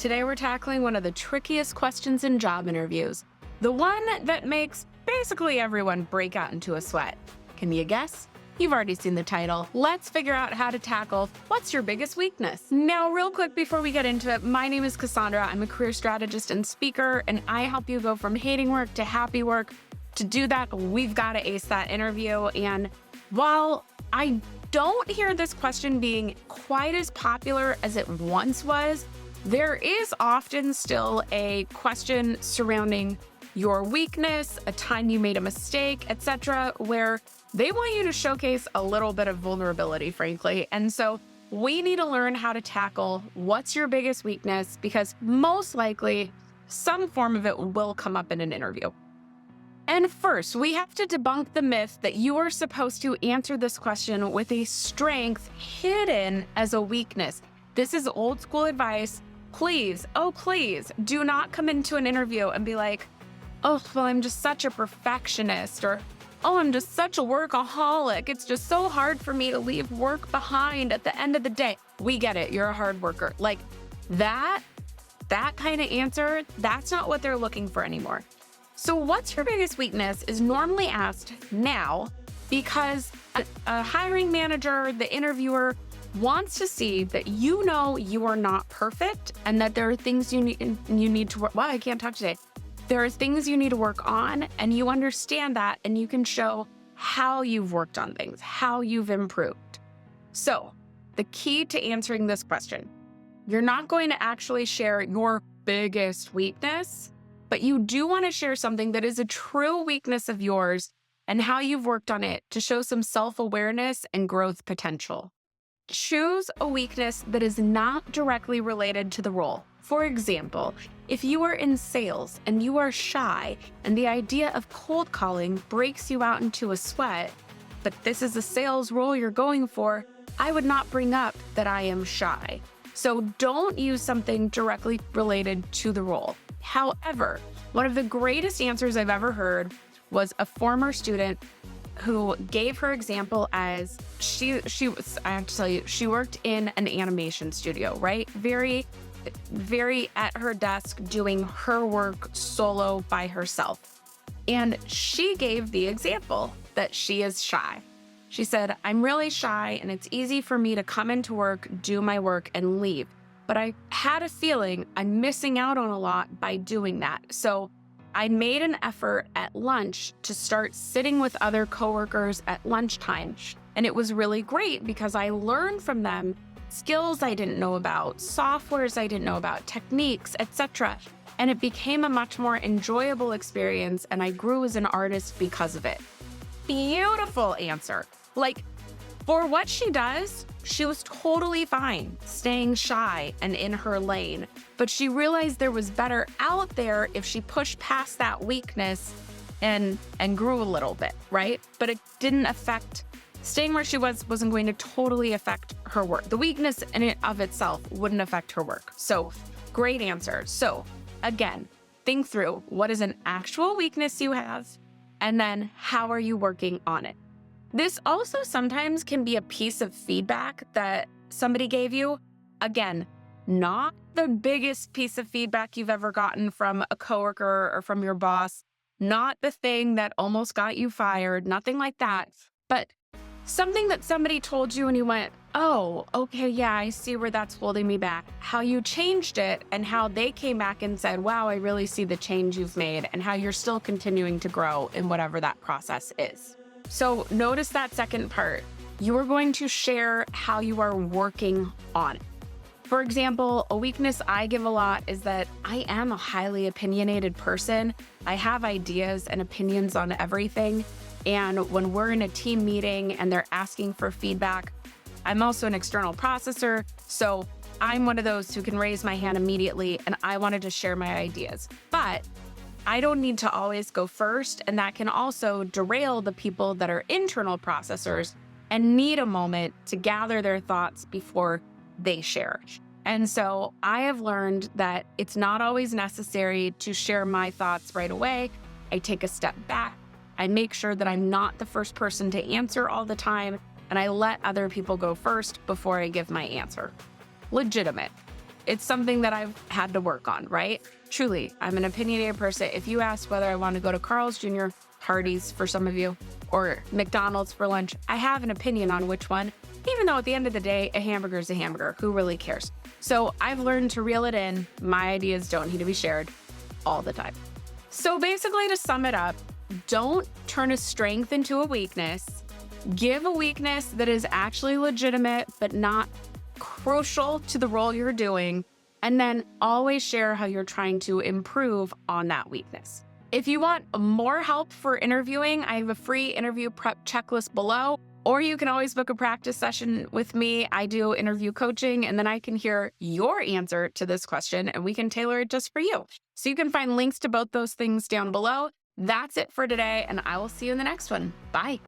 Today we're tackling one of the trickiest questions in job interviews, the one that makes basically everyone break out into a sweat. Can you guess? You've already seen the title. Let's figure out how to tackle what's your biggest weakness. Now, real quick before we get into it, my name is Cassandra. I'm a career strategist and speaker, and I help you go from hating work to happy work. To do that, we've got to ace that interview. And while I don't hear this question being quite as popular as it once was, there is often still a question surrounding your weakness, a time you made a mistake, etc., where they want you to showcase a little bit of vulnerability, frankly. And so we need to learn how to tackle what's your biggest weakness, because most likely some form of it will come up in an interview. And first, we have to debunk the myth that you are supposed to answer this question with a strength hidden as a weakness. This is old school advice. Please, oh please, do not come into an interview and be like, oh, well, I'm just such a perfectionist, or, oh, I'm just such a workaholic. It's just so hard for me to leave work behind at the end of the day. We get it. You're a hard worker. Like that kind of answer, that's not what they're looking for anymore. So what's your biggest weakness is normally asked now because a hiring manager, the interviewer, wants to see that you know you are not perfect and that there are things you need to work. Wow, I can't talk today. There are things you need to work on, and you understand that, and you can show how you've worked on things, how you've improved. So the key to answering this question, you're not going to actually share your biggest weakness, but you do want to share something that is a true weakness of yours and how you've worked on it to show some self-awareness and growth potential. Choose a weakness that is not directly related to the role. For example, if you are in sales and you are shy and the idea of cold calling breaks you out into a sweat, but this is a sales role you're going for, I would not bring up that I am shy. So don't use something directly related to the role. However, one of the greatest answers I've ever heard was a former student who gave her example as she was, I have to tell you, she worked in an animation studio, right? Very at her desk doing her work solo by herself. And she gave the example that she is shy. She said, I'm really shy and it's easy for me to come into work, do my work and leave. But I had a feeling I'm missing out on a lot by doing that. So I made an effort at lunch to start sitting with other coworkers at lunchtime. And it was really great because I learned from them skills I didn't know about, softwares I didn't know about, techniques, etc. And it became a much more enjoyable experience, and I grew as an artist because of it. Beautiful answer. Like, for what she does, she was totally fine staying shy and in her lane, but she realized there was better out there if she pushed past that weakness and grew a little bit, right? But it didn't affect, staying where she wasn't going to totally affect her work. The weakness in it of itself wouldn't affect her work. So great answer. So again, think through what is an actual weakness you have, and then how are you working on it? This also sometimes can be a piece of feedback that somebody gave you. Again, not the biggest piece of feedback you've ever gotten from a coworker or from your boss, not the thing that almost got you fired, nothing like that, but something that somebody told you and you went, oh, okay, yeah, I see where that's holding me back. How you changed it and how they came back and said, wow, I really see the change you've made, and how you're still continuing to grow in whatever that process is. So notice that second part. You are going to share how you are working on it. For example, a weakness I give a lot is that I am a highly opinionated person. I have ideas and opinions on everything. And when we're in a team meeting and they're asking for feedback, I'm also an external processor. So I'm one of those who can raise my hand immediately, and I wanted to share my ideas. But I don't need to always go first, and that can also derail the people that are internal processors and need a moment to gather their thoughts before they share. And so I have learned that it's not always necessary to share my thoughts right away. I take a step back. I make sure that I'm not the first person to answer all the time, and I let other people go first before I give my answer. Legitimate. it's something that I've had to work on, right? Truly, I'm an opinionated person. If you ask whether I want to go to Carl's Jr., Hardee's for some of you, or McDonald's for lunch, I have an opinion on which one, even though at the end of the day, a hamburger is a hamburger. Who really cares? So I've learned to reel it in. My ideas don't need to be shared all the time. So basically, to sum it up, don't turn a strength into a weakness. Give a weakness that is actually legitimate, but not crucial to the role you're doing. And then always share how you're trying to improve on that weakness. If you want more help for interviewing, I have a free interview prep checklist below, or you can always book a practice session with me. I do interview coaching, and then I can hear your answer to this question, and we can tailor it just for you. So you can find links to both those things down below. That's it for today, and I will see you in the next one. Bye.